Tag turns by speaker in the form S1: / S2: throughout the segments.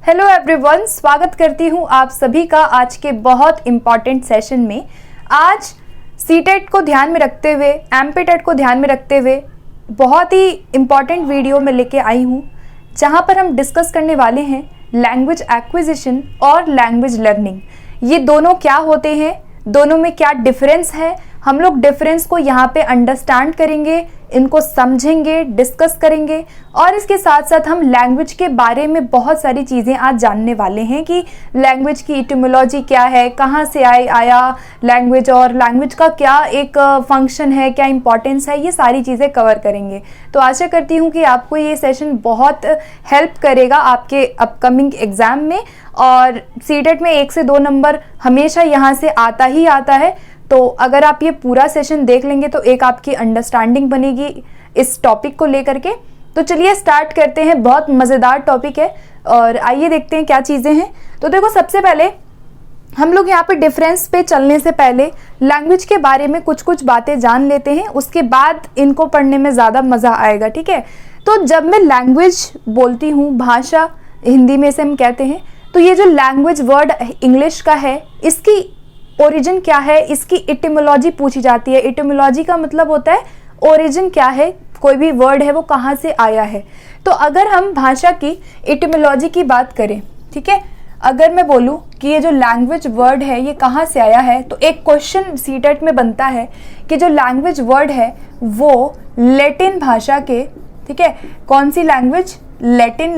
S1: Hello everyone, स्वागत करती हूँ आप सभी का आज के बहुत इम्पॉर्टेंट सेशन में। आज सीटेट को ध्यान में रखते हुए, एमपीटेट को ध्यान में रखते हुए बहुत ही इम्पॉर्टेंट वीडियो में लेके आई हूँ, जहाँ पर हम डिस्कस करने वाले हैं लैंग्वेज एक्विजिशन और लैंग्वेज लर्निंग। ये दोनों क्या होते हैं, दोनों में क्या डिफरेंस है, हम लोग डिफरेंस को यहाँ पे अंडरस्टैंड करेंगे, इनको समझेंगे, डिस्कस करेंगे और इसके साथ साथ हम लैंग्वेज के बारे में बहुत सारी चीज़ें आज जानने वाले हैं कि लैंग्वेज की इटिमोलॉजी क्या है, कहाँ से आया लैंग्वेज और लैंग्वेज का क्या एक फंक्शन है, क्या इंपॉर्टेंस है, ये सारी चीज़ें कवर करेंगे। तो आशा करती हूँ कि आपको ये सेशन बहुत हेल्प करेगा आपके अपकमिंग एग्ज़ाम में। और सीटेट में 1 से 2 नंबर हमेशा यहाँ से आता ही आता है, तो अगर आप ये पूरा सेशन देख लेंगे तो एक आपकी अंडरस्टैंडिंग बनेगी इस टॉपिक को लेकर के। तो चलिए स्टार्ट करते हैं, बहुत मज़ेदार टॉपिक है और आइए देखते हैं क्या चीज़ें हैं। तो देखो, सबसे पहले हम लोग यहाँ पे डिफरेंस पे चलने से पहले लैंग्वेज के बारे में कुछ बातें जान लेते हैं, उसके बाद इनको पढ़ने में ज़्यादा मज़ा आएगा, ठीक है। तो जब मैं लैंग्वेज बोलती हूँ, भाषा हिंदी में से हम कहते हैं, तो ये जो लैंग्वेज वर्ड इंग्लिश का है, इसकी ओरिजिन क्या है, इसकी इटिमोलॉजी पूछी जाती है। इटिमोलॉजी का मतलब होता है ओरिजिन क्या है, कोई भी वर्ड है वो कहाँ से आया है। तो अगर हम भाषा की इटिमोलॉजी की बात करें, ठीक है, अगर मैं बोलूँ कि ये जो लैंग्वेज वर्ड है ये कहाँ से आया है, तो एक क्वेश्चन सीटेट में बनता है कि जो लैंग्वेज वर्ड है वो लैटिन भाषा के, ठीक है, कौन सी लैंग्वेज, लैटिन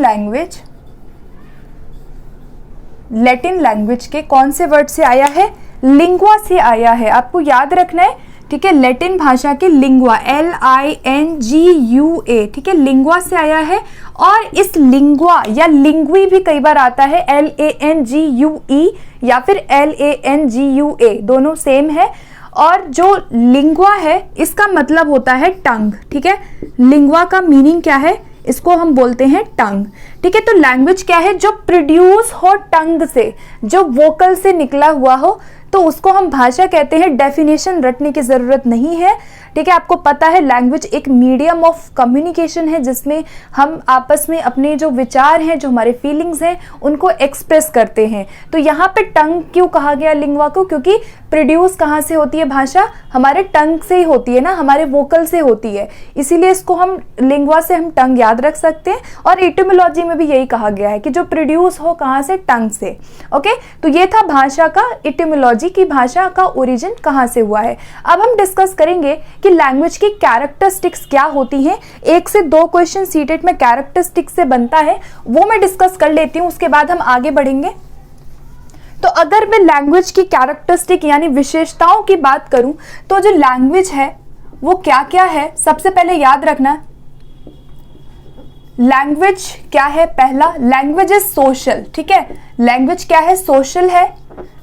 S1: लैंग्वेज के कौन से वर्ड से आया है, लिंगुआ से आया है। आपको याद रखना है, ठीक है, लैटिन भाषा के लिंगुआ, LINGUA, ठीक है, लिंगुआ से आया है। और इस लिंगुआ या लिंगुई भी कई बार आता है, LANGUE या फिर LANGUA, दोनों सेम है। और जो लिंगुआ है इसका मतलब होता है टंग, ठीक है। लिंगुआ का मीनिंग क्या है, इसको हम बोलते हैं टंग, ठीक है। तो लैंग्वेज क्या है, जो प्रोड्यूस हो टंग से, जो वोकल से निकला हुआ हो, तो उसको हम भाषा कहते हैं। डेफिनेशन रटने की जरूरत नहीं है, ठीक है। आपको पता है लैंग्वेज एक मीडियम ऑफ कम्युनिकेशन है, जिसमें हम आपस में अपने जो विचार हैं, जो हमारे फीलिंग्स हैं, उनको एक्सप्रेस करते हैं। तो यहाँ पे टंग क्यों कहा गया लिंगुआ को, क्योंकि प्रोड्यूस कहाँ से होती है भाषा, हमारे टंग से ही होती है ना, हमारे वोकल से होती है, इसीलिए इसको हम लिंगुआ से हम टंग याद रख सकते हैं। और इटिमोलॉजी में भी यही कहा गया है कि जो प्रोड्यूस हो कहाँ से, टंग से। ओके, तो ये था भाषा का इटिमोलॉजी की भाषा का ओरिजिन कहाँ से हुआ है। अब हम डिस्कस करेंगे कि लैंग्वेज की कैरेक्टरिस्टिक्स क्या होती हैं। 1 से 2 क्वेश्चन सीटेट में कैरेक्टरिस्टिक्स से बनता है, वो मैं डिस्कस कर लेती हूँ, उसके बाद हम आगे बढ़ेंगे। तो अगर मैं लैंग्वेज की कैरेक्टरिस्टिक यानी विशेषताओं की बात करूं, तो जो लैंग्वेज है वो क्या क्या है, सबसे पहले याद रखना लैंग्वेज क्या है। पहला, लैंग्वेज इज सोशल, ठीक है। लैंग्वेज क्या है, सोशल है।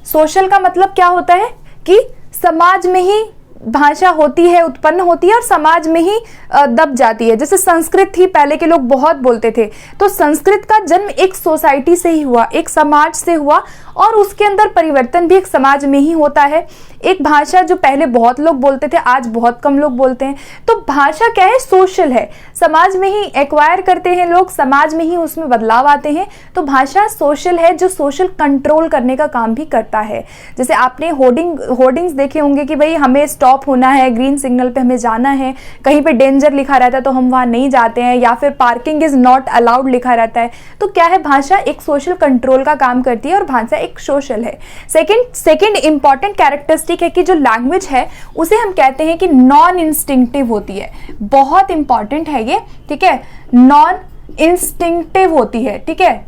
S1: सोशल का मतलब क्या होता है कि समाज में ही भाषा होती है, उत्पन्न होती है और समाज में ही दब जाती है। जैसे संस्कृत ही पहले के लोग बहुत बोलते थे, तो संस्कृत का जन्म एक सोसाइटी से ही हुआ, एक समाज से हुआ, और उसके अंदर परिवर्तन भी एक समाज में ही होता है। एक भाषा जो पहले बहुत लोग बोलते थे, आज बहुत कम लोग बोलते हैं। तो भाषा क्या है, सोशल है, समाज में ही एक्वायर करते हैं लोग, समाज में ही उसमें बदलाव आते हैं। तो भाषा सोशल है, जो सोशल कंट्रोल करने का काम भी करता है। जैसे आपने होर्डिंग्स देखे होंगे कि भाई हमें स्टॉप होना है, ग्रीन सिग्नल पे हमें जाना है, कहीं पे डेंजर लिखा रहता है तो हम वहां नहीं जाते हैं, या फिर पार्किंग इज नॉट अलाउड लिखा रहता है। तो क्या है, भाषा एक सोशल कंट्रोल का काम करती है और भाषा एक सोशल है। सेकंड इंपॉर्टेंट कैरेक्टरिस्टिक है कि जो लैंग्वेज है उसे हम कहते हैं कि नॉन इंस्टिंक्टिव होती है। बहुत इंपॉर्टेंट है ये, ठीक है, नॉन इंस्टिंक्टिव होती है, ठीक है।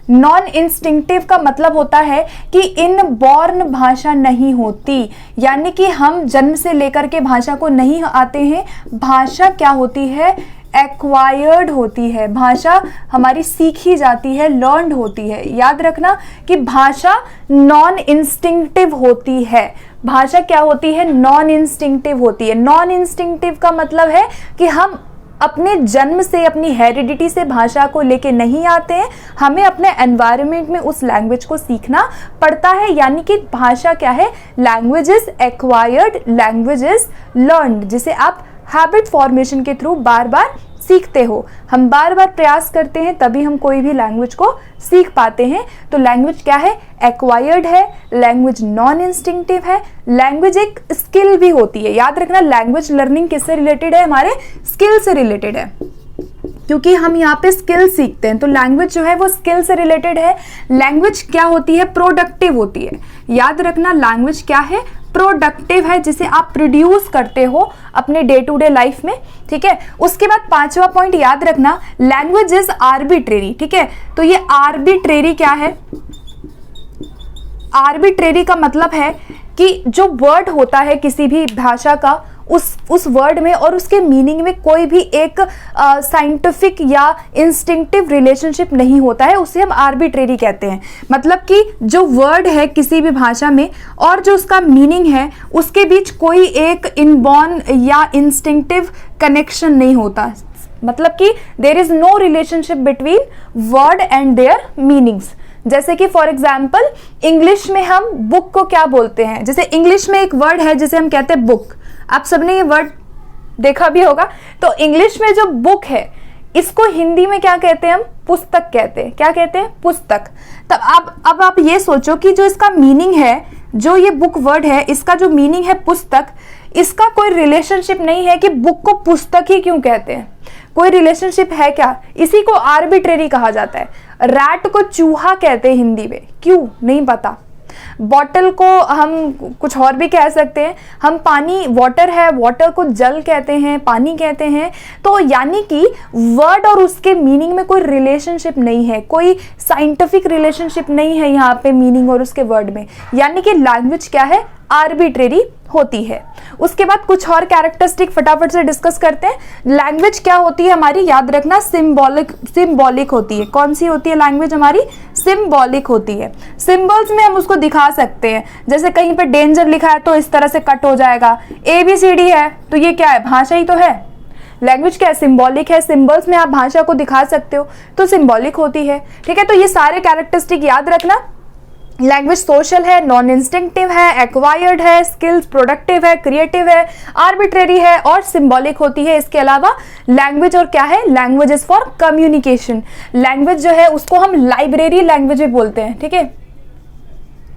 S1: नॉन इंस्टिंक्टिव का मतलब होता है कि इनबॉर्न भाषा नहीं होती, यानी कि हम जन्म से लेकर के भाषा को नहीं आते हैं। भाषा क्या होती है, एक्वायर्ड होती है, भाषा हमारी सीखी जाती है, लर्नड होती है। याद रखना कि भाषा नॉन इंस्टिंक्टिव होती है। भाषा क्या होती है, नॉन इंस्टिंक्टिव होती है। नॉन इंस्टिंक्टिव का मतलब है कि हम अपने जन्म से, अपनी हेरिडिटी से भाषा को लेके नहीं आते हैं, हमें अपने एनवायरनमेंट में उस लैंग्वेज को सीखना पड़ता है। यानी कि भाषा क्या है, language is acquired, language is learned, जिसे आप हैबिट फॉर्मेशन के थ्रू बार बार सीखते हो। हम बार बार प्रयास करते हैं तभी हम कोई भी लैंग्वेज को सीख पाते हैं। तो लैंग्वेज क्या है? एक्वायर्ड है, लैंग्वेज नॉन इंस्टिंक्टिव है, लैंग्वेज एक स्किल भी होती है। याद रखना, लैंग्वेज लर्निंग किससे रिलेटेड है? हमारे स्किल से रिलेटेड है, क्योंकि हम यहाँ पे स्किल सीखते हैं। तो लैंग्वेज जो है वो स्किल से रिलेटेड है। लैंग्वेज क्या होती है? प्रोडक्टिव होती है। याद रखना, लैंग्वेज क्या है? प्रोडक्टिव है, जिसे आप प्रोड्यूस करते हो अपने डे टू डे लाइफ में। ठीक है, उसके बाद 5वां पॉइंट याद रखना, लैंग्वेज इज आर्बिट्रेरी। ठीक है, तो ये आर्बिट्रेरी क्या है? आर्बिट्रेरी का मतलब है कि जो वर्ड होता है किसी भी भाषा का, उस वर्ड में और उसके मीनिंग में कोई भी एक साइंटिफिक या इंस्टिंक्टिव रिलेशनशिप नहीं होता है, उसे हम आर्बिट्रेरी कहते हैं। मतलब कि जो वर्ड है किसी भी भाषा में और जो उसका मीनिंग है, उसके बीच कोई एक इनबॉर्न या इंस्टिंक्टिव कनेक्शन नहीं होता। मतलब कि there is no relationship between word and their meanings. जैसे कि फॉर एग्जाम्पल इंग्लिश में हम बुक को क्या बोलते हैं? जैसे इंग्लिश में एक वर्ड है जिसे हम कहते हैं बुक। आप सबने ये वर्ड देखा भी होगा। तो इंग्लिश में जो बुक है, इसको हिंदी में क्या कहते हैं? हम पुस्तक कहते हैं। क्या कहते हैं? पुस्तक। तब अब आप ये सोचो कि जो इसका मीनिंग है, जो ये बुक वर्ड है, इसका जो मीनिंग है पुस्तक, इसका कोई रिलेशनशिप नहीं है कि बुक को पुस्तक ही क्यों कहते हैं। कोई रिलेशनशिप है क्या? इसी को आर्बिट्रेरी कहा जाता है। रैट को चूहा कहते हैं हिंदी में, क्यों? नहीं पता। बॉटल को हम कुछ और भी कह सकते हैं। हम पानी, वाटर है, वाटर को जल कहते हैं, पानी कहते हैं। तो यानी कि वर्ड और उसके मीनिंग में कोई रिलेशनशिप नहीं है, कोई साइंटिफिक रिलेशनशिप नहीं है यहाँ पे मीनिंग और उसके वर्ड में। यानी कि लैंग्वेज क्या है? आर्बिट्रेरी होती है। उसके बाद कुछ और कैरेक्टरिस्टिक फटाफट से डिस्कस करते हैं। लैंग्वेज क्या होती है हमारी? याद रखना, सिंबॉलिक होती है। कौन सी होती है लैंग्वेज हमारी? सिंबॉलिक होती है। सिंबल्स में हम उसको दिखा सकते हैं। जैसे कहीं पे डेंजर लिखा है तो इस तरह से कट हो जाएगा। ABCD है तो ये क्या है? भाषा ही तो है। लैंग्वेज क्या है? सिंबॉलिक है। सिंबल्स में आप भाषा को दिखा सकते हो तो सिंबॉलिक होती है। ठीक है, तो ये सारे कैरेक्टरिस्टिक याद रखना। लैंग्वेज सोशल है, नॉन इंस्टिंक्टिव है, एक्वायर्ड है, स्किल्स प्रोडक्टिव है, क्रिएटिव है, आर्बिट्रेरी है और सिंबॉलिक होती है। इसके अलावा लैंग्वेज और क्या है? Language is for communication. Language जो है उसको हम लाइब्रेरी लैंग्वेज भी बोलते हैं। ठीक है,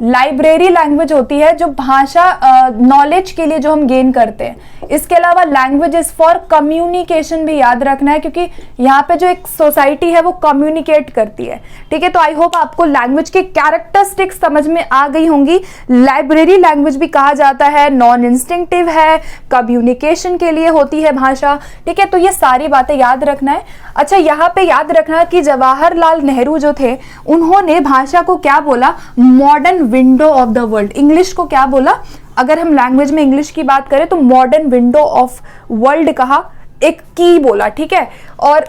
S1: लाइब्रेरी लैंग्वेज होती है जो भाषा नॉलेज के लिए जो हम गेन करते हैं। इसके अलावा लैंग्वेज इज फॉर कम्युनिकेशन भी याद रखना है, क्योंकि यहाँ पे जो एक सोसाइटी है वो कम्युनिकेट करती है। ठीक है, तो आई होप आपको लैंग्वेज के कैरेक्टरिस्टिक्स समझ में आ गई होंगी। लाइब्रेरी लैंग्वेज भी कहा जाता है, नॉन इंस्टिंक्टिव है, कम्युनिकेशन के लिए होती है भाषा। ठीक है, तो ये सारी बातें याद रखना है। अच्छा, यहाँ पे याद रखना कि जवाहरलाल नेहरू जो थे, उन्होंने भाषा को क्या बोला? Modern window of the world. English को क्या बोला? अगर हम लैंग्वेज में इंग्लिश की बात करें तो मॉडर्न विंडो ऑफ वर्ल्ड कहा, एक की बोला। ठीक है, और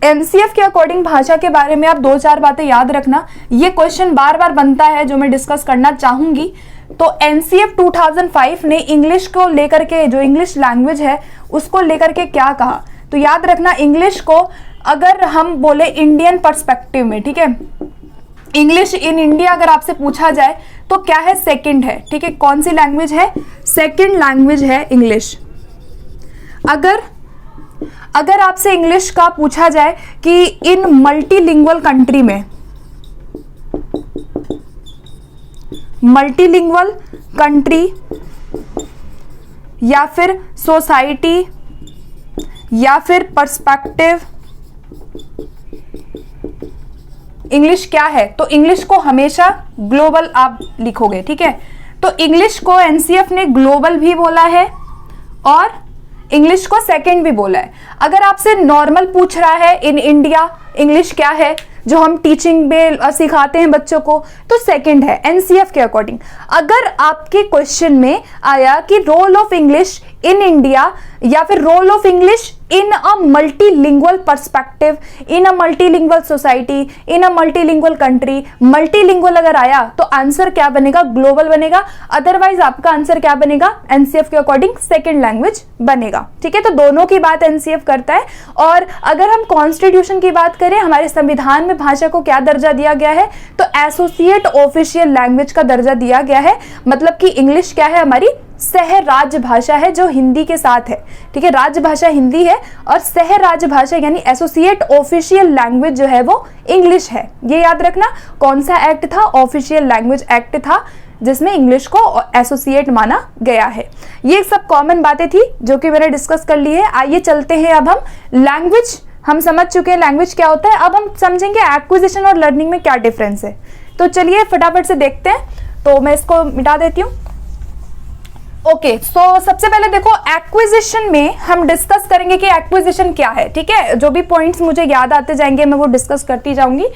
S1: एनसीएफ के अकॉर्डिंग भाषा के बारे में आप 2-4 बातें याद रखना। ये क्वेश्चन बार बार बनता है जो मैं डिस्कस करना चाहूंगी। तो एनसीएफ 2005 ने इंग्लिश को लेकर के, जो इंग्लिश लैंग्वेज है उसको लेकर के क्या कहा? तो याद रखना, इंग्लिश को अगर हम बोले इंडियन पर्सपेक्टिव में, ठीक है, इंग्लिश इन इंडिया अगर आपसे पूछा जाए तो क्या है? सेकंड है। ठीक है, कौन सी लैंग्वेज है? सेकंड लैंग्वेज है इंग्लिश। अगर आपसे इंग्लिश का पूछा जाए कि इन मल्टीलिंगुअल कंट्री में, मल्टीलिंगुअल कंट्री या फिर सोसाइटी या फिर पर्सपेक्टिव, इंग्लिश क्या है? तो इंग्लिश को हमेशा ग्लोबल आप लिखोगे। ठीक है, तो इंग्लिश को एनसीएफ ने ग्लोबल भी बोला है और इंग्लिश को सेकंड भी बोला है। अगर आपसे नॉर्मल पूछ रहा है इन इंडिया, इंग्लिश क्या है जो हम टीचिंग में सिखाते हैं बच्चों को, तो सेकंड है एनसीएफ के अकॉर्डिंग। अगर आपके क्वेश्चन में आया कि role of English in India या फिर role of English in a multilingual perspective, in a multilingual society, in a multilingual country, multilingual अगर आया तो आंसर क्या बनेगा? ग्लोबल बनेगा। अदरवाइज आपका आंसर क्या बनेगा? एनसीएफ के अकॉर्डिंग सेकंड लैंग्वेज बनेगा। ठीक है, तो दोनों की बात एनसीएफ करता है। और अगर हम कॉन्स्टिट्यूशन की बात करें, हमारे संविधान में भाषा को क्या दर्जा दिया गया है? तो एसोसिएट ऑफिशियल लैंग्वेज का दर्जा दिया गया है। मतलब कि इंग्लिश क्या है? हमारी सह राजभाषा है जो हिंदी के साथ है, ठीक है। राजभाषा हिंदी है और सह राजभाषा यानी एसोसिएट ऑफिशियल लैंग्वेज जो है वो इंग्लिश है। ये याद रखना। कौन सा एक्ट था? ऑफिशियल लैंग्वेज एक्ट था, जिसमें इंग्लिश को एसोसिएट माना गया है। ये सब कॉमन बातें थी जो कि मैंने डिस्कस कर ली है। आइए चलते हैं अब हम लैंग्वेज, हम समझ चुके हैं लैंग्वेज क्या होता है, अब हम समझेंगे एक्विजिशन और लर्निंग में क्या डिफरेंस है। तो चलिए फटाफट से देखते हैं। तो मैं इसको मिटा देती हूँ। ओके, सो सबसे पहले देखो एक्विजिशन में हम डिस्कस करेंगे कि एक्विजिशन क्या है, ठीक है। जो भी पॉइंट्स मुझे याद आते जाएंगे मैं वो डिस्कस करती जाऊंगी।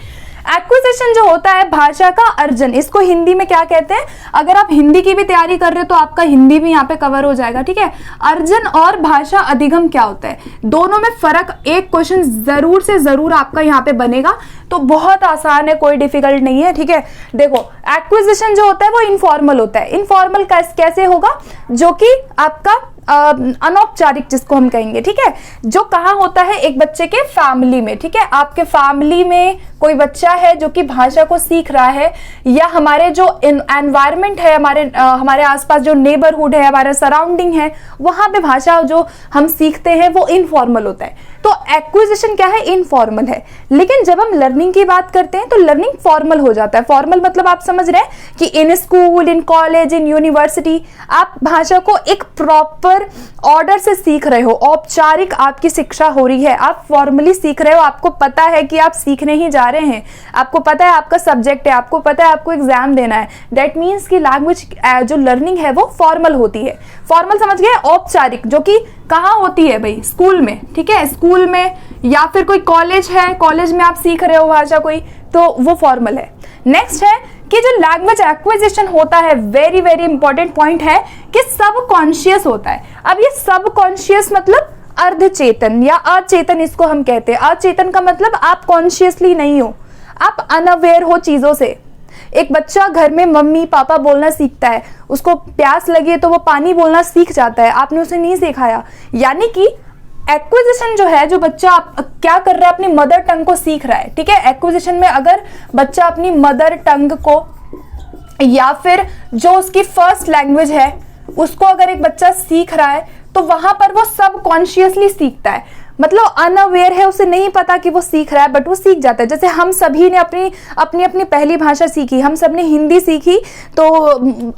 S1: एक्विजिशन जो होता है भाषा का अर्जन, इसको हिंदी में क्या कहते हैं? अगर आप हिंदी की भी तैयारी कर रहे हो तो आपका हिंदी भी यहाँ पे कवर हो जाएगा, ठीक है। अर्जन और भाषा अधिगम क्या होता है, दोनों में फर्क, एक क्वेश्चन जरूर से जरूर आपका यहाँ पे बनेगा। तो बहुत आसान है, कोई डिफिकल्ट नहीं है, ठीक है। देखो एक्विजिशन जो होता है वो इनफॉर्मल होता है। इनफॉर्मल कैसे होगा? जो कि आपका अनौपचारिक जिसको हम कहेंगे, ठीक है, जो कहाँ होता है? एक बच्चे के फैमिली में, ठीक है। आपके फैमिली में कोई बच्चा है जो कि भाषा को सीख रहा है, या हमारे जो एनवायरमेंट है, हमारे आसपास जो नेबरहुड है, हमारा सराउंडिंग है, वहां पे भाषा जो हम सीखते हैं वो इनफॉर्मल होता है। तो एक्विजिशन क्या है? इनफॉर्मल है। लेकिन जब हम लर्निंग की बात करते हैं तो लर्निंग फॉर्मल हो जाता है। फॉर्मल मतलब आप समझ रहे हैं कि in school, in college, in university आप भाषा को एक प्रॉपर ऑर्डर से सीख रहे हो, औपचारिक आपकी शिक्षा हो रही है, आप फॉर्मली सीख रहे हो, आपको पता है कि आप सीखने ही जा रहे हैं, आपको पता है आपका सब्जेक्ट है, आपको पता है आपको एग्जाम देना है। दैट मीन्स कि लैंग्वेज जो लर्निंग है वो फॉर्मल होती है। फॉर्मल समझ गए? औपचारिक, जो कि कहाँ होती है भाई? स्कूल में, ठीक है। स्कूल में या फिर कोई कॉलेज है, कॉलेज में आप सीख रहे हो भाषा कोई, तो वो फॉर्मल है। नेक्स्ट है कि जो लैंग्वेज एक्विजिशन होता है, वेरी वेरी इंपॉर्टेंट पॉइंट है कि सबकॉन्शियस होता है। अब ये सबकॉन्शियस मतलब अर्धचेतन या अचेतन, इसको हम कहते हैं। अचेतन का मतलब आप कॉन्शियसली नहीं हो, आप अनअवेयर हो चीजों से। एक बच्चा घर में मम्मी पापा बोलना सीखता है, उसको प्यास लगी है तो वो पानी बोलना सीख जाता है, आपने उसे नहीं सिखाया। यानी कि एक्विजिशन जो है, जो बच्चा क्या कर रहा है, अपनी मदर टंग को सीख रहा है, ठीक है। एक्विजिशन में अगर बच्चा अपनी मदर टंग को या फिर जो उसकी फर्स्ट लैंग्वेज है उसको अगर एक बच्चा सीख रहा है तो वहां पर वो सबकॉन्शियसली सीखता है, मतलब अनअवेयर है, उसे नहीं पता कि वो सीख रहा है, बट वो सीख जाता है। जैसे हम सभी ने अपनी पहली भाषा सीखी, हम सब ने हिंदी सीखी, तो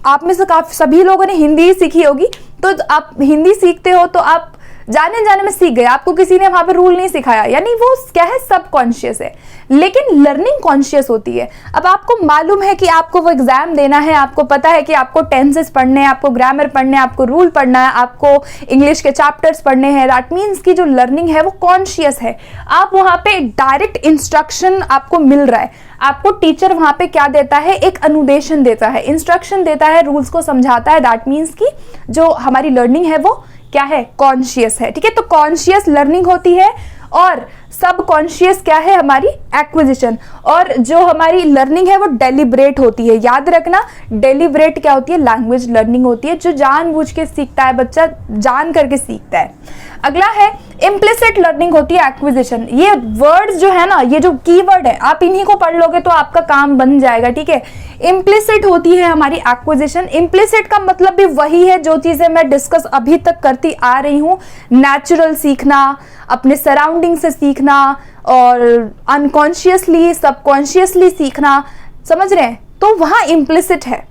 S1: आप में से काफी सभी लोगों ने हिंदी ही सीखी होगी। तो आप हिंदी सीखते हो तो आप जाने जाने में सीख गए, आपको किसी ने वहां पे रूल नहीं सिखाया, यानी वो क्या है? सबकॉन्शियस है। लेकिन लर्निंग कॉन्शियस होती है। अब आपको मालूम है कि आपको वो एग्जाम देना है, आपको पता है कि आपको टेंसेस पढ़ने हैं, आपको ग्रामर पढ़ने हैं, आपको रूल पढ़ना है, आपको इंग्लिश के चैप्टर्स पढ़ने हैं। दैट मीन्स की जो लर्निंग है वो कॉन्शियस है। आप वहां पे डायरेक्ट इंस्ट्रक्शन आपको मिल रहा है, आपको टीचर वहां पे क्या देता है? एक अनुदेशन देता है, इंस्ट्रक्शन देता है, रूल्स को समझाता है। दैट मीन्स की जो हमारी लर्निंग है वो क्या है? कॉन्शियस है, ठीक है। तो कॉन्शियस लर्निंग होती है और सबकॉन्शियस क्या है? हमारी एक्विजिशन। और जो हमारी लर्निंग है वो डेलिब्रेट होती है। याद रखना, डेलिब्रेट क्या होती है? लैंग्वेज लर्निंग होती है, जो जानबूझ के सीखता है, बच्चा जान करके सीखता है। अगला है इम्प्लिसिट लर्निंग होती है एक्विजिशन। ये वर्ड्स जो है ना, ये जो कीवर्ड है, आप इन्हीं को पढ़ लोगे तो आपका काम बन जाएगा, ठीक है। इम्प्लिसिट होती है हमारी एक्विजिशन। इम्प्लिसिट का मतलब भी वही है जो चीजें मैं डिस्कस अभी तक करती आ रही हूँ। नेचुरल सीखना, अपने सराउंडिंग से सीखना, और अनकॉन्शियसली सबकॉन्शियसली सीखना, समझ रहे हैं? तो वहां इम्प्लिसिट है।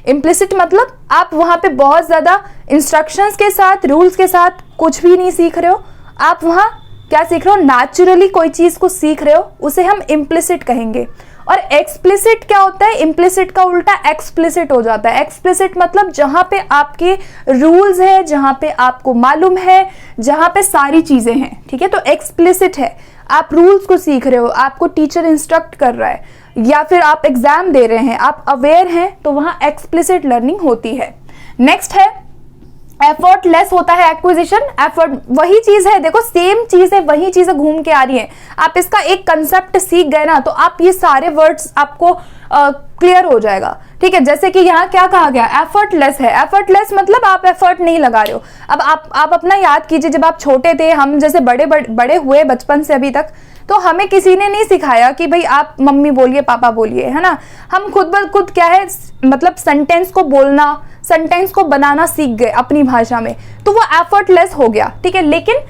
S1: इम्प्लिसिट मतलब आप वहां पे बहुत ज्यादा इंस्ट्रक्शंस के साथ, रूल्स के साथ कुछ भी नहीं सीख रहे हो, आप वहां क्या सीख रहे हो? नेचुरली कोई चीज को सीख रहे हो, उसे हम इम्प्लिसिट कहेंगे। और एक्सप्लिसिट क्या होता है? इम्प्लिसिट का उल्टा एक्सप्लिसिट हो जाता है। एक्सप्लिसिट मतलब जहां पे आपके रूल्स है, जहां पे आपको मालूम है, जहां पे सारी चीजें हैं, ठीक है। तो एक्सप्लिसिट है, आप रूल्स को सीख रहे हो, आपको टीचर इंस्ट्रक्ट कर रहा है, या फिर आप एग्जाम दे रहे हैं, आप अवेयर हैं, तो वहां एक्सप्लिसिट लर्निंग होती है। नेक्स्ट है एफर्टलेस होता है एक्विजिशन। एफर्ट वही चीज है, देखो सेम चीज है, वही चीजें घूम के आ रही है। आप इसका एक कंसेप्ट सीख गए ना तो आप ये सारे वर्ड्स आपको क्लियर हो जाएगा, ठीक है। जैसे कि यहाँ क्या कहा गया? एफर्टलेस है। एफर्टलेस मतलब आप एफर्ट नहीं लगा रहे हो। अब आप अपना याद कीजिए, जब आप छोटे थे, हम जैसे बड़े हुए बचपन से अभी तक, तो हमें किसी ने नहीं सिखाया कि भाई आप मम्मी बोलिए, पापा बोलिए, है ना। हम खुद ब खुद क्या है, मतलब सेंटेंस को बोलना सेंटेंस को बनाना सीख गए अपनी भाषा में, तो वो एफर्टलेस हो गया, ठीक है। लेकिन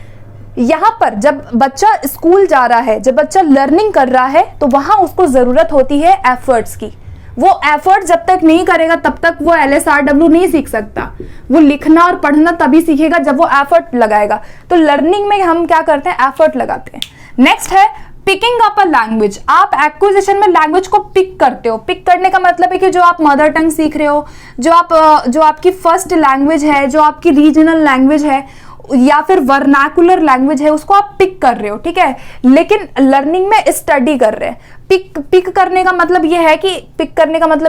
S1: यहाँ पर जब बच्चा स्कूल जा रहा है, जब बच्चा लर्निंग कर रहा है, तो वहां उसको जरूरत होती है एफर्ट्स की। वो एफर्ट जब तक नहीं करेगा तब तक वो LSRW नहीं सीख सकता। वो लिखना और पढ़ना तभी सीखेगा जब वो एफर्ट लगाएगा। तो लर्निंग में हम क्या करते हैं, एफर्ट लगाते हैं। नेक्स्ट है पिकिंग अप अ लैंग्वेज। आप एक्विजिशन में लैंग्वेज को पिक करते हो। पिक करने का मतलब है कि जो आप मदर टंग सीख रहे हो, जो आपकी फर्स्ट लैंग्वेज है, जो आपकी रीजनल लैंग्वेज है या फिर वर्नाकुलर लैंग्वेज है, उसको आप पिक कर रहे हो, ठीक है। लेकिन लर्निंग में स्टडी कर रहे हैं। पिक करने का मतलब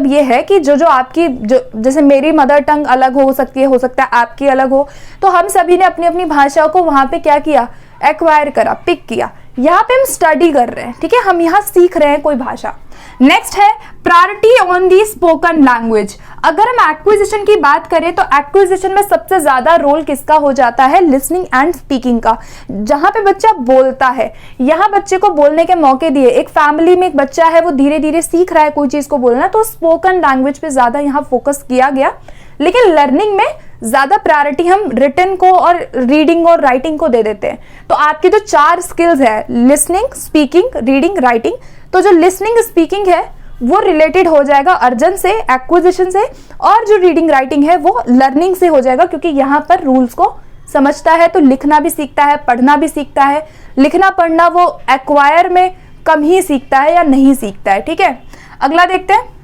S1: ये है कि जो आपकी जैसे मेरी मदर टंग अलग हो सकती है, हो सकता है आपकी अलग हो, तो हम सभी ने अपनी अपनी भाषा को वहां पे क्या किया, एक्वायर करा, पिक किया। यहाँ पे हम स्टडी कर रहे हैं, ठीक है, हम यहाँ सीख रहे हैं कोई भाषा। नेक्स्ट है priority on the spoken language. अगर हम एक्विजिशन की बात करें तो एक्विजिशन में सबसे ज्यादा रोल किसका हो जाता है, लिसनिंग एंड स्पीकिंग का। जहां पे बच्चा बोलता है, यहाँ बच्चे को बोलने के मौके दिए। एक फैमिली में एक बच्चा है, वो धीरे धीरे सीख रहा है कोई चीज को बोलना, तो स्पोकन लैंग्वेज पे ज्यादा यहाँ फोकस किया गया। लेकिन लर्निंग में ज्यादा प्रायोरिटी हम रिटन को और रीडिंग और राइटिंग को दे देते हैं। तो आपकी जो 4 स्किल्स है, लिसनिंग, स्पीकिंग, रीडिंग, राइटिंग, तो जो लिसनिंग स्पीकिंग है वो रिलेटेड हो जाएगा अर्जन से, एक्विजिशन से, और जो रीडिंग राइटिंग है वो लर्निंग से हो जाएगा, क्योंकि यहाँ पर रूल्स को समझता है तो लिखना भी सीखता है, पढ़ना भी सीखता है। लिखना पढ़ना वो एक्वायर में कम ही सीखता है या नहीं सीखता है, ठीक है। अगला देखते हैं।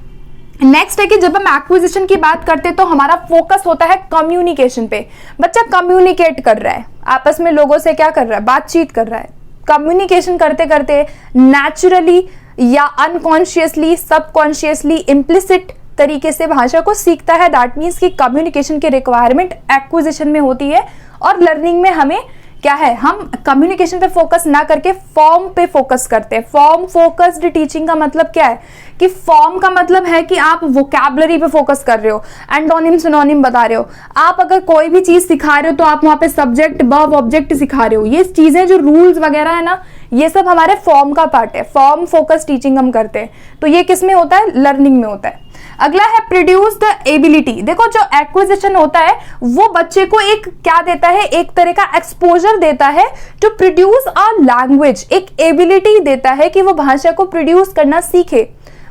S1: नेक्स्ट है कि जब हम एक्विजिशन की बात करते हैं तो हमारा फोकस होता है कम्युनिकेशन पे। बच्चा कम्युनिकेट कर रहा है, आपस में लोगों से क्या कर रहा है, बातचीत कर रहा है। कम्युनिकेशन करते करते नेचुरली या अनकॉन्शियसली, सबकॉन्शियसली, इम्प्लिसिट तरीके से भाषा को सीखता है। दैट मीन्स कि कम्युनिकेशन की रिक्वायरमेंट एक्विजिशन में होती है, और लर्निंग में हमें क्या है, हम कम्युनिकेशन पे फोकस ना करके फॉर्म पे फोकस करते हैं। फॉर्म फोकस्ड टीचिंग का मतलब क्या है कि फॉर्म का मतलब है कि आप वोकैबुलरी पे फोकस कर रहे हो, एंटोनिम सिनोनिम बता रहे हो। आप अगर कोई भी चीज सिखा रहे हो तो आप वहां पे सब्जेक्ट, वर्ब, ऑब्जेक्ट सिखा रहे हो। ये चीजें जो रूल्स वगैरह है ना, ये सब हमारे फॉर्म का पार्ट है। फॉर्म फोकस टीचिंग हम करते हैं, तो ये किस में होता है, लर्निंग में होता है। अगला है प्रोड्यूस द एबिलिटी। देखो जो एक्विजिशन होता है वो बच्चे को एक क्या देता है, एक तरह का एक्सपोजर देता है टू प्रोड्यूस अ लैंग्वेज। एक एबिलिटी देता है कि वो भाषा को प्रोड्यूस करना सीखे।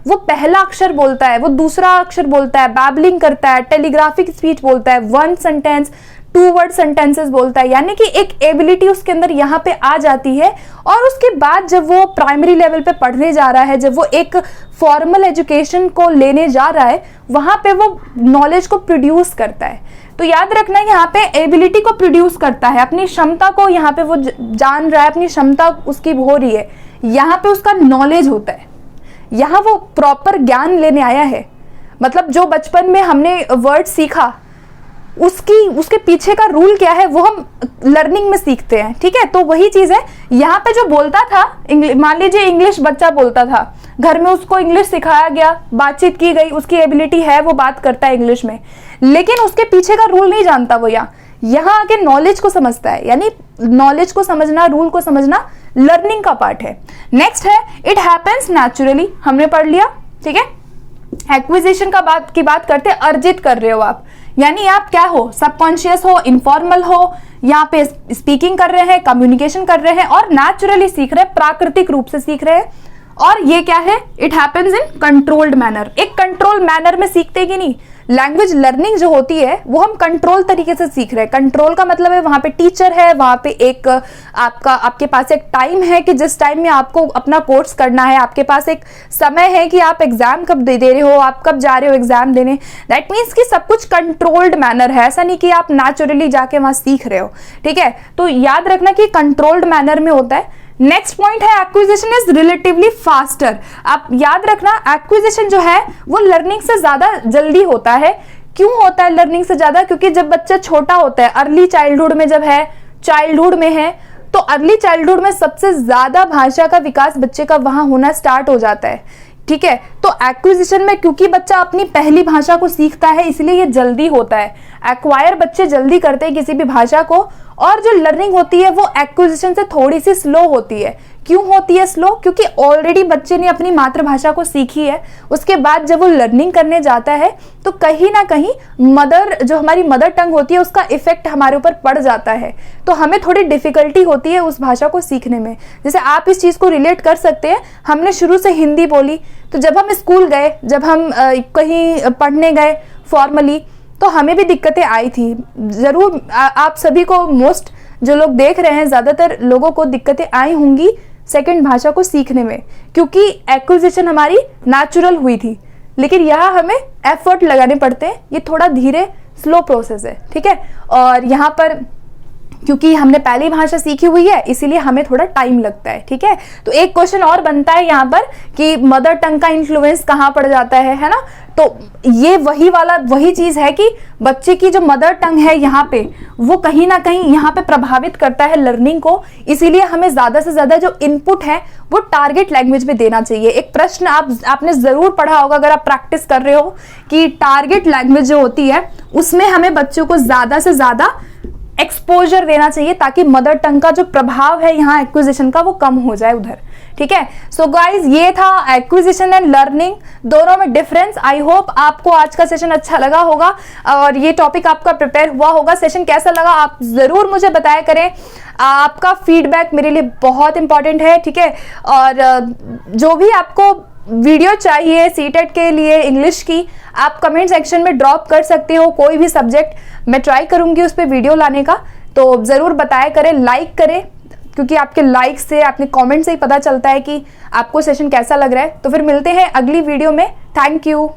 S1: वो पहला अक्षर बोलता है, वो दूसरा अक्षर बोलता है, बैबलिंग करता है, टेलीग्राफिक स्पीच बोलता है, 1 सेंटेंस 2 वर्ड सेंटेंसेस बोलता है। यानी कि एक एबिलिटी उसके अंदर यहाँ पे आ जाती है। और उसके बाद जब वो प्राइमरी लेवल पे पढ़ने जा रहा है, जब वो एक फॉर्मल एजुकेशन को लेने जा रहा है, वहां पे वो नॉलेज को प्रोड्यूस करता है। तो याद रखना, यहाँ पे एबिलिटी को प्रोड्यूस करता है, अपनी क्षमता को यहाँ पे वो जान रहा है, अपनी क्षमता उसकी हो रही है। यहाँ पे उसका नॉलेज होता है, यहाँ वो प्रॉपर ज्ञान लेने आया है। मतलब जो बचपन में हमने वर्ड सीखा, उसके पीछे का रूल क्या है वो हम लर्निंग में सीखते हैं, ठीक है। तो वही चीज है यहाँ पे। जो बोलता था, मान लीजिए इंग्लिश बच्चा बोलता था, घर में उसको इंग्लिश सिखाया गया, बातचीत की गई, उसकी एबिलिटी है, वो बात करता है इंग्लिश में, लेकिन उसके पीछे का रूल नहीं जानता वो। यहाँ आके नॉलेज को समझता है। यानी नॉलेज को समझना, रूल को समझना लर्निंग का पार्ट है। नेक्स्ट है इट हैपेंस नेचुरली, हमने पढ़ लिया, ठीक है। एक्विजिशन की बात करते, अर्जित कर रहे हो आप, यानी आप क्या हो, सबकॉन्शियस हो, इनफॉर्मल हो, यहाँ पे स्पीकिंग कर रहे हैं, कम्युनिकेशन कर रहे हैं और नेचुरली सीख रहे हैं, प्राकृतिक रूप से सीख रहे हैं। और ये क्या है, it happens in controlled manner. एक कंट्रोल मैनर में सीखते कि नहीं, लैंग्वेज लर्निंग जो होती है वो हम कंट्रोल तरीके से सीख रहे हैं। कंट्रोल का मतलब है वहां पे टीचर है, वहां पे एक आपके पास एक टाइम है कि जिस टाइम में आपको अपना कोर्स करना है, आपके पास एक समय है कि आप एग्जाम कब दे रहे हो, आप कब जा रहे हो एग्जाम देने। दैट मीन्स कि सब कुछ कंट्रोल्ड मैनर है, ऐसा नहीं कि आप नेचुरली जाके वहां सीख रहे हो, ठीक है। तो याद रखना कि कंट्रोल्ड मैनर में होता है। नेक्स्ट पॉइंट है एक्विजिशन इज रिलेटिवली फास्टर। आप याद रखना, एक्विजिशन जो है वो लर्निंग से ज्यादा जल्दी होता है। क्यों होता है लर्निंग से ज्यादा, क्योंकि जब बच्चा छोटा होता है, अर्ली चाइल्डहुड में जब है, चाइल्डहुड में है, तो अर्ली चाइल्डहुड में सबसे ज्यादा भाषा का विकास बच्चे का वहां होना स्टार्ट हो जाता है, ठीक है। तो एक्विजिशन में क्योंकि बच्चा अपनी पहली भाषा को सीखता है, इसलिए ये जल्दी होता है। एक्वायर बच्चे जल्दी करते हैं किसी भी भाषा को, और जो लर्निंग होती है वो एक्विजिशन से थोड़ी सी स्लो होती है। क्यों होती है स्लो? क्योंकि ऑलरेडी बच्चे ने अपनी मातृभाषा को सीखी है, उसके बाद जब वो लर्निंग करने जाता है तो कहीं ना कहीं जो हमारी मदर टंग होती है उसका इफेक्ट हमारे ऊपर पड़ जाता है, तो हमें थोड़ी डिफिकल्टी होती है उस भाषा को सीखने में। जैसे आप इस चीज को रिलेट कर सकते हैं, हमने शुरू से हिंदी बोली, तो जब हम स्कूल गए, जब हम कहीं पढ़ने गए फॉर्मली, तो हमें भी दिक्कतें आई थी जरूर। आप सभी को, मोस्ट जो लोग देख रहे हैं, ज्यादातर लोगों को दिक्कतें आई होंगी सेकंड भाषा को सीखने में, क्योंकि एक्विजिशन हमारी नेचुरल हुई थी, लेकिन यहाँ हमें एफर्ट लगाने पड़ते हैं। ये थोड़ा धीरे स्लो प्रोसेस है, ठीक है। और यहाँ पर क्योंकि हमने पहली भाषा सीखी हुई है, इसीलिए हमें थोड़ा टाइम लगता है, ठीक है। तो एक क्वेश्चन और बनता है यहाँ पर कि मदर टंग का इन्फ्लुएंस कहाँ पड़ जाता है ना? तो ये वही चीज है कि बच्चे की जो मदर टंग है यहाँ पे, वो कहीं ना कहीं यहाँ पे प्रभावित करता है लर्निंग को। इसीलिए हमें ज्यादा से ज्यादा जो इनपुट है वो टारगेट लैंग्वेज में देना चाहिए। एक प्रश्न आपने जरूर पढ़ा होगा अगर आप प्रैक्टिस कर रहे हो, कि टारगेट लैंग्वेज जो होती है उसमें हमें बच्चों को ज्यादा से ज्यादा एक्सपोजर देना चाहिए, ताकि मदर टंग का जो प्रभाव है यहाँ एक्विजिशन का वो कम हो जाए उधर, ठीक है। सो गाइज, ये था एक्विजिशन एंड लर्निंग, दोनों में डिफरेंस। आई होप आपको आज का सेशन अच्छा लगा होगा और ये टॉपिक आपका प्रिपेयर हुआ होगा। सेशन कैसा लगा आप जरूर मुझे बताया करें, आपका फीडबैक मेरे लिए बहुत इंपॉर्टेंट है, ठीक है। और जो भी आपको वीडियो चाहिए सीटेट के लिए इंग्लिश की, आप कमेंट सेक्शन में ड्रॉप कर सकते हो। कोई भी सब्जेक्ट मैं ट्राई करूंगी उस पर वीडियो लाने का, तो जरूर बताया करें, लाइक करें, क्योंकि आपके लाइक से, आपके कमेंट से ही पता चलता है कि आपको सेशन कैसा लग रहा है। तो फिर मिलते हैं अगली वीडियो में। Thank you.